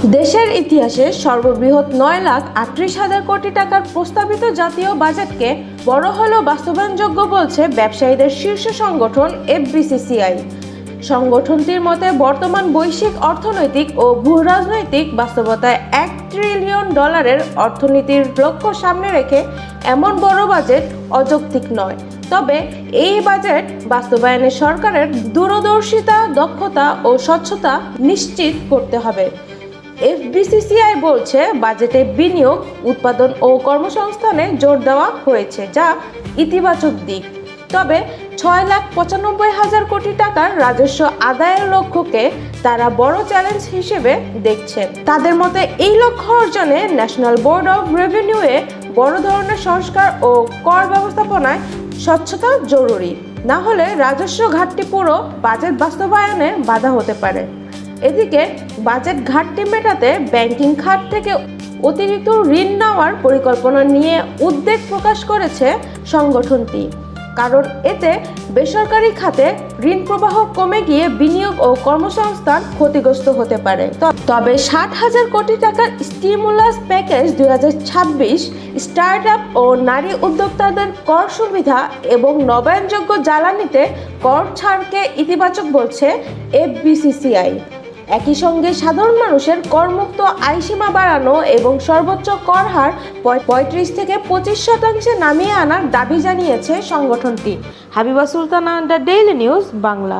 দেশের ইতিহাসে সর্ববৃহৎ 9,38,000 কোটি টাকার প্রস্তাবিত জাতীয় বাজেটকে বড় হলেও বাস্তবায়নযোগ্য বলছে ব্যবসায়ীদের শীর্ষ সংগঠন এফবিসিসিআই। সংগঠনটির মতে বর্তমান বৈশ্বিক অর্থনৈতিক ও ভূরাজনৈতিক বাস্তবতায় $1 ট্রিলিয়ন অর্থনীতির লক্ষ্য সামনে রেখে এমন বড় বাজেট অযৌক্তিক নয়। তবে এই বাজেট বাস্তবায়নে সরকারের দূরদর্শিতা, দক্ষতা ও স্বচ্ছতা নিশ্চিত করতে হবে। এফবিসিসিআই বলছে বাজেটে বিনিয়োগ, উৎপাদন ও কর্মসংস্থানে জোর দেওয়া হয়েছে, যা ইতিবাচক দিক। তবে 6,95,000 কোটি টাকার রাজস্ব আদায়ের লক্ষ্যকে তারা বড় চ্যালেঞ্জ হিসেবে দেখছেন। তাদের মতে এই লক্ষ্য অর্জনে ন্যাশনাল বোর্ড অব রেভিনিউয়ে বড় ধরনের সংস্কার ও কর ব্যবস্থাপনায় স্বচ্ছতা জরুরি। না হলে রাজস্ব ঘাটতি পুরো বাজেট বাস্তবায়নে বাধা হতে পারে। এদিকে বাজেট ঘাটতি মেটাতে ব্যাংকিং খাত থেকে অতিরিক্ত ঋণ নেওয়ার পরিকল্পনা নিয়ে উদ্বেগ প্রকাশ করেছে সংগঠনটি, কারণ এতে বেসরকারি খাতে ঋণ প্রবাহ কমে গিয়ে বিনিয়োগ ও কর্মসংস্থান ক্ষতিগ্রস্ত হতে পারে। তবে 60,000 কোটি টাকার স্টিমুলাস প্যাকেজ 2026 স্টার্টআপ ও নারী উদ্যোক্তাদের কর সুবিধা এবং নবায়নযোগ্য জ্বালানিতে কর ছাড়কে ইতিবাচক বলছে এফবিসিসিআই। একই সঙ্গে সাধারণ মানুষের করমুক্ত আয়সীমা বাড়ানো এবং সর্বোচ্চ কর হার 35 থেকে 25% নামিয়ে আনার দাবি জানিয়েছে সংগঠনটি। Habiba Sultana, the daily news Bangla.